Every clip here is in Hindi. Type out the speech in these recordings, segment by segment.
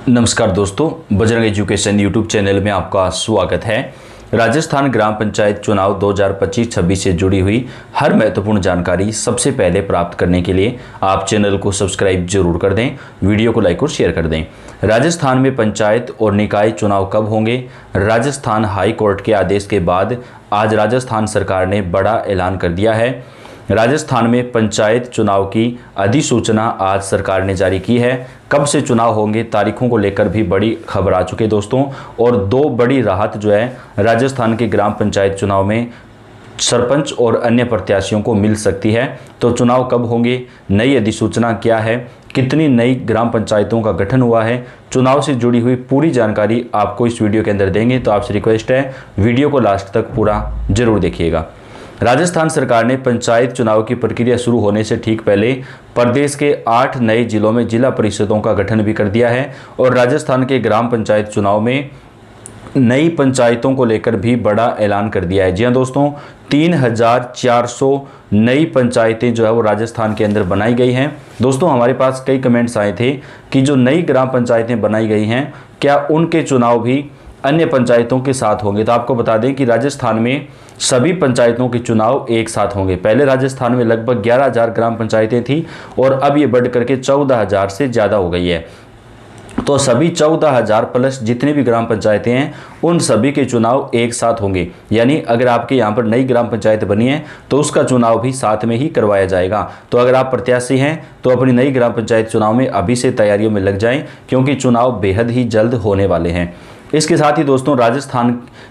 नमस्कार दोस्तों, बजरंग एजुकेशन यूट्यूब चैनल में आपका स्वागत है। राजस्थान ग्राम पंचायत चुनाव 2025-26 से जुड़ी हुई हर महत्वपूर्ण जानकारी सबसे पहले प्राप्त करने के लिए आप चैनल को सब्सक्राइब जरूर कर दें, वीडियो को लाइक और शेयर कर दें। राजस्थान में पंचायत और निकाय चुनाव कब होंगे? राजस्थान हाई कोर्ट के आदेश के बाद आज राजस्थान सरकार ने बड़ा ऐलान कर दिया है। राजस्थान में पंचायत चुनाव की अधिसूचना आज सरकार ने जारी की है। कब से चुनाव होंगे, तारीखों को लेकर भी बड़ी खबर आ चुकी है दोस्तों। और दो बड़ी राहत जो है राजस्थान के ग्राम पंचायत चुनाव में सरपंच और अन्य प्रत्याशियों को मिल सकती है। तो चुनाव कब होंगे, नई अधिसूचना क्या है, कितनी नई ग्राम पंचायतों का गठन हुआ है, चुनाव से जुड़ी हुई पूरी जानकारी आपको इस वीडियो के अंदर देंगे। तो आपसे रिक्वेस्ट है, वीडियो को लास्ट तक पूरा जरूर देखिएगा। राजस्थान सरकार ने पंचायत चुनाव की प्रक्रिया शुरू होने से ठीक पहले प्रदेश के 8 नए जिलों में जिला परिषदों का गठन भी कर दिया है। और राजस्थान के ग्राम पंचायत चुनाव में नई पंचायतों को लेकर भी बड़ा ऐलान कर दिया है। जी हाँ दोस्तों, 3400 नई पंचायतें जो है वो राजस्थान के अंदर बनाई गई हैं। दोस्तों, हमारे पास कई कमेंट्स आए थे कि जो नई ग्राम पंचायतें बनाई गई हैं, क्या उनके चुनाव भी अन्य पंचायतों के साथ होंगे? तो आपको बता दें कि राजस्थान में सभी पंचायतों के चुनाव एक साथ होंगे। पहले राजस्थान में लगभग 11,000 ग्राम पंचायतें थी और अब ये बढ़ करके 14,000 से ज़्यादा हो गई है। तो सभी 14,000 प्लस जितनी भी ग्राम पंचायतें हैं उन सभी के चुनाव एक साथ होंगे। यानी अगर आपके यहाँ पर नई ग्राम पंचायत बनी है तो उसका चुनाव भी साथ में ही करवाया जाएगा। तो अगर आप प्रत्याशी हैं तो अपनी नई ग्राम पंचायत चुनाव में अभी से तैयारियों में लग जाएं, क्योंकि चुनाव बेहद ही जल्द होने वाले हैं। इसके साथ ही दोस्तों, राजस्थान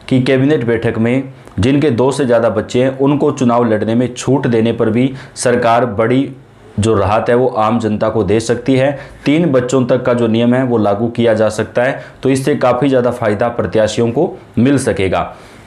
की कैबिनेट बैठक में जिनके 2 से ज़्यादा बच्चे हैं उनको चुनाव लड़ने में छूट देने पर भी सरकार बड़ी जो राहत है वो आम जनता को दे सकती है। 3 बच्चों तक का जो नियम है वो लागू किया जा सकता है। तो इससे काफ़ी ज़्यादा फायदा प्रत्याशियों को मिल सकेगा।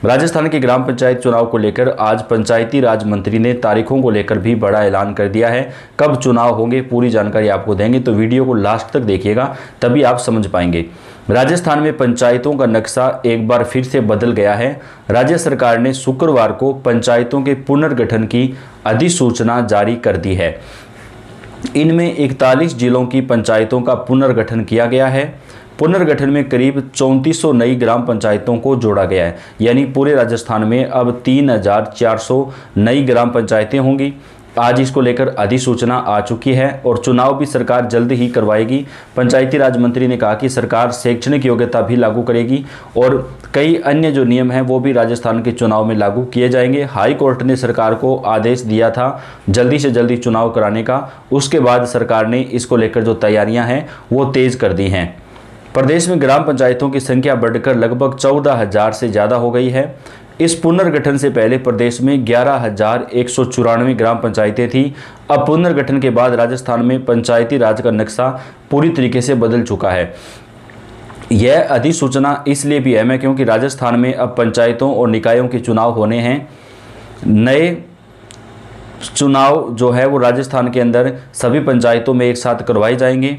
राजस्थान के ग्राम पंचायत चुनाव को लेकर आज पंचायती राज मंत्री ने तारीखों को लेकर भी बड़ा ऐलान कर दिया है। कब चुनाव होंगे पूरी जानकारी आपको देंगे, तो वीडियो को लास्ट तक देखिएगा, तभी आप समझ पाएंगे। राजस्थान में पंचायतों का नक्शा एक बार फिर से बदल गया है। राज्य सरकार ने शुक्रवार को पंचायतों के पुनर्गठन की अधिसूचना जारी कर दी है। इनमें 41 जिलों की पंचायतों का पुनर्गठन किया गया है। पुनर्गठन में करीब 3400 नई ग्राम पंचायतों को जोड़ा गया है। यानी पूरे राजस्थान में अब 3400 नई ग्राम पंचायतें होंगी। आज इसको लेकर अधिसूचना आ चुकी है और चुनाव भी सरकार जल्द ही करवाएगी। पंचायती राज मंत्री ने कहा कि सरकार शैक्षणिक योग्यता भी लागू करेगी और कई अन्य जो नियम हैं वो भी राजस्थान के चुनाव में लागू किए जाएंगे। हाई कोर्ट ने सरकार को आदेश दिया था जल्दी से जल्दी चुनाव कराने का। उसके बाद सरकार ने इसको लेकर जो तैयारियां हैं वो तेज कर दी हैं। प्रदेश में ग्राम पंचायतों की संख्या बढ़कर लगभग 14,000 से ज़्यादा हो गई है। इस पुनर्गठन से पहले प्रदेश में 11,194 ग्राम पंचायतें थी। अब पुनर्गठन के बाद राजस्थान में पंचायती राज का नक्शा पूरी तरीके से बदल चुका है। यह अधिसूचना इसलिए भी अहम है क्योंकि राजस्थान में अब पंचायतों और निकायों के चुनाव होने हैं। नए चुनाव जो है वो राजस्थान के अंदर सभी पंचायतों में एक साथ करवाए जाएंगे।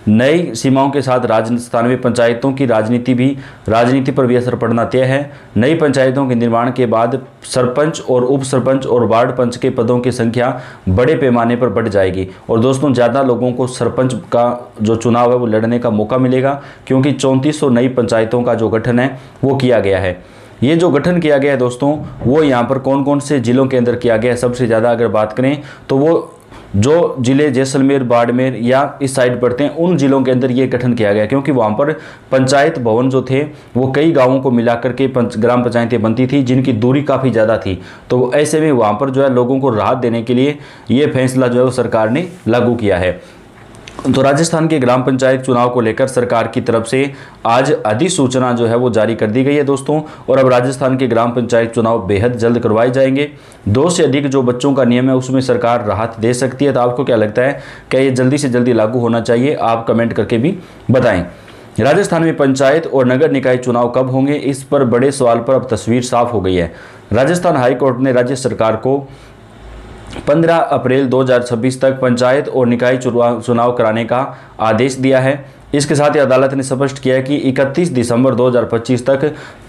नई सीमाओं के साथ राजस्थान में पंचायतों की राजनीति पर भी असर पड़ना तय है। नई पंचायतों के निर्माण के बाद सरपंच और उप सरपंच और वार्ड पंच के पदों की संख्या बड़े पैमाने पर बढ़ जाएगी। और दोस्तों, ज़्यादा लोगों को सरपंच का जो चुनाव है वो लड़ने का मौका मिलेगा, क्योंकि 3400 नई पंचायतों का जो गठन है वो किया गया है। ये जो गठन किया गया है दोस्तों, वो यहाँ पर कौन कौन से जिलों के अंदर किया गया है? सबसे ज़्यादा अगर बात करें तो वो जो जिले जैसलमेर, बाड़मेर या इस साइड पड़ते हैं उन जिलों के अंदर ये गठन किया गया, क्योंकि वहाँ पर पंचायत भवन जो थे वो कई गांवों को मिलाकर के ग्राम पंचायतें बनती थी, जिनकी दूरी काफ़ी ज़्यादा थी। तो ऐसे में वहाँ पर जो है लोगों को राहत देने के लिए ये फैसला जो है वो सरकार ने लागू किया है। तो राजस्थान के ग्राम पंचायत चुनाव को लेकर सरकार की तरफ से आज अधिसूचना जो है वो जारी कर दी गई है दोस्तों। और अब राजस्थान के ग्राम पंचायत चुनाव बेहद जल्द करवाए जाएंगे। 2 से अधिक जो बच्चों का नियम है उसमें सरकार राहत दे सकती है। तो आपको क्या लगता है, क्या ये जल्दी से जल्दी लागू होना चाहिए? आप कमेंट करके भी बताएं। राजस्थान में पंचायत और नगर निकाय चुनाव कब होंगे, इस पर बड़े सवाल पर अब तस्वीर साफ हो गई है। राजस्थान हाईकोर्ट ने राज्य सरकार को 15 अप्रैल 2026 तक पंचायत और निकाय चुनाव कराने का आदेश दिया है। इसके साथ ही अदालत ने स्पष्ट किया कि 31 दिसंबर 2025 तक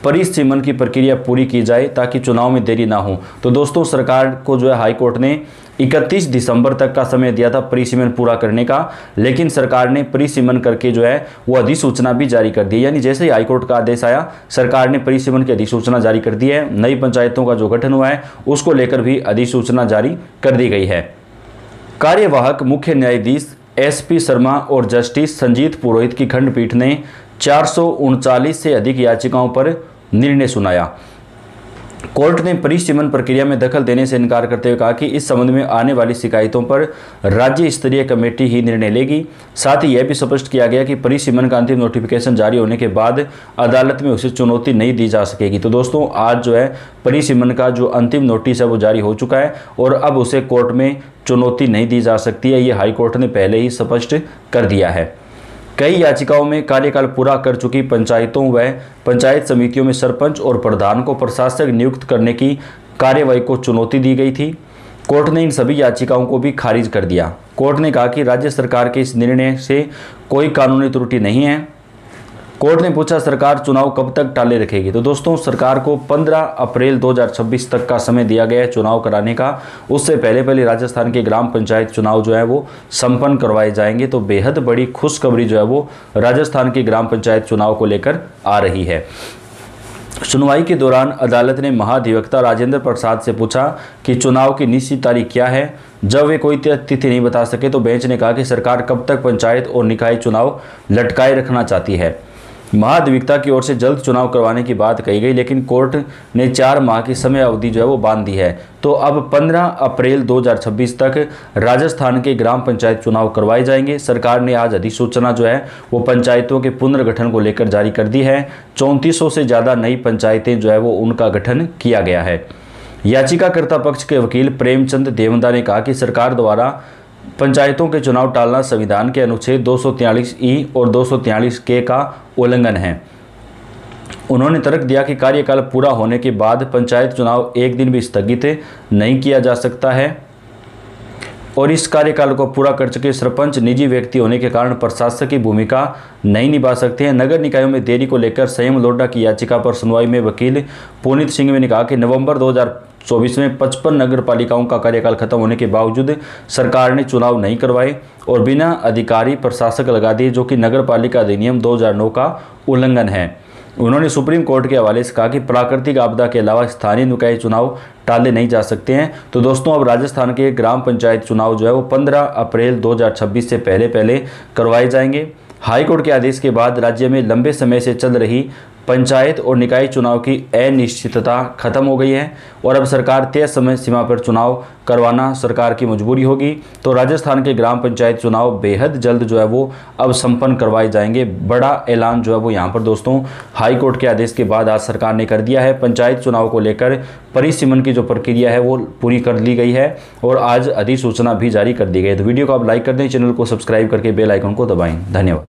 परिसीमन की प्रक्रिया पूरी की जाए ताकि चुनाव में देरी ना हो। तो दोस्तों, सरकार को जो है हाई कोर्ट ने 31 दिसंबर तक का समय दिया था परिसीमन पूरा करने का, लेकिन सरकार ने परिसीमन करके जो है वो अधिसूचना भी जारी कर दी। यानी जैसे ही हाईकोर्ट का आदेश आया, सरकार ने परिसीमन की अधिसूचना जारी कर दी है। नई पंचायतों का जो गठन हुआ है उसको लेकर भी अधिसूचना जारी कर दी गई है। कार्यवाहक मुख्य न्यायाधीश SP शर्मा और जस्टिस संजीत पुरोहित की खंडपीठ ने 439 से अधिक याचिकाओं पर निर्णय सुनाया। कोर्ट ने परिसीमन प्रक्रिया में दखल देने से इनकार करते हुए कहा कि इस संबंध में आने वाली शिकायतों पर राज्य स्तरीय कमेटी ही निर्णय लेगी। साथ ही यह भी स्पष्ट किया गया कि परिसीमन का अंतिम नोटिफिकेशन जारी होने के बाद अदालत में उसे चुनौती नहीं दी जा सकेगी। तो दोस्तों, आज जो है परिसीमन का जो अंतिम नोटिस है वो जारी हो चुका है और अब उसे कोर्ट में चुनौती नहीं दी जा सकती है। ये हाईकोर्ट ने पहले ही स्पष्ट कर दिया है। कई याचिकाओं में कार्यकाल पूरा कर चुकी पंचायतों व पंचायत समितियों में सरपंच और प्रधान को प्रशासक नियुक्त करने की कार्यवाही को चुनौती दी गई थी। कोर्ट ने इन सभी याचिकाओं को भी खारिज कर दिया। कोर्ट ने कहा कि राज्य सरकार के इस निर्णय से कोई कानूनी त्रुटि नहीं है। कोर्ट ने पूछा, सरकार चुनाव कब तक टाले रखेगी? तो दोस्तों, सरकार को 15 अप्रैल 2026 तक का समय दिया गया है चुनाव कराने का। उससे पहले राजस्थान के ग्राम पंचायत चुनाव जो है वो संपन्न करवाए जाएंगे। तो बेहद बड़ी खुशखबरी जो है वो राजस्थान के ग्राम पंचायत चुनाव को लेकर आ रही है। सुनवाई के दौरान अदालत ने महाधिवक्ता राजेंद्र प्रसाद से पूछा कि चुनाव की निश्चित तारीख क्या है। जब वे कोई तिथि नहीं बता सके तो बेंच ने कहा कि सरकार कब तक पंचायत और निकाय चुनाव लटकाए रखना चाहती है। महाधिवक्ता की ओर से जल्द चुनाव करवाने की बात कही गई, लेकिन कोर्ट ने 4 माह की समय अवधि जो है वो बांध दी है। तो अब 15 अप्रैल 2026 तक राजस्थान के ग्राम पंचायत चुनाव करवाए जाएंगे। सरकार ने आज अधिसूचना जो है वो पंचायतों के पुनर्गठन को लेकर जारी कर दी है। 3400 से ज़्यादा नई पंचायतें जो है वो उनका गठन किया गया है। याचिकाकर्ता पक्ष के वकील प्रेमचंद देवंदा ने कहा कि सरकार द्वारा पंचायतों के चुनाव टालना संविधान के अनुच्छेद 243E और 243K का उल्लंघन है। उन्होंने तर्क दिया कि कार्यकाल पूरा होने के बाद पंचायत चुनाव एक दिन भी स्थगित नहीं किया जा सकता है और इस कार्यकाल को पूरा कर चुके सरपंच निजी व्यक्ति होने के कारण प्रशासक की भूमिका नहीं निभा सकते हैं। नगर निकायों में देरी को लेकर संयम लोढ़ा की याचिका पर सुनवाई में वकील पुनीत सिंह ने कहा कि नवंबर 2024 में 55 नगर पालिकाओं का कार्यकाल खत्म होने के बावजूद सरकार ने चुनाव नहीं करवाए और बिना अधिकारी प्रशासक लगा दिए, जो कि नगर पालिका अधिनियम 2009 का उल्लंघन है। उन्होंने सुप्रीम कोर्ट के हवाले से कहा कि प्राकृतिक आपदा के अलावा स्थानीय निकाय चुनाव टाले नहीं जा सकते हैं। तो दोस्तों, अब राजस्थान के ग्राम पंचायत चुनाव जो है वो 15 अप्रैल 2026 से पहले करवाए जाएंगे। हाईकोर्ट के आदेश के बाद राज्य में लंबे समय से चल रही पंचायत और निकाय चुनाव की अनिश्चितता खत्म हो गई है और अब सरकार तय समय सीमा पर चुनाव करवाना सरकार की मजबूरी होगी। तो राजस्थान के ग्राम पंचायत चुनाव बेहद जल्द जो है वो अब संपन्न करवाए जाएंगे। बड़ा ऐलान जो है वो यहाँ पर दोस्तों हाईकोर्ट के आदेश के बाद आज सरकार ने कर दिया है। पंचायत चुनाव को लेकर परिसीमन की जो प्रक्रिया है वो पूरी कर ली गई है और आज अधिसूचना भी जारी कर दी गई है। तो वीडियो को आप लाइक कर दें, चैनल को सब्सक्राइब करके बेल आइकन को दबाएं। धन्यवाद।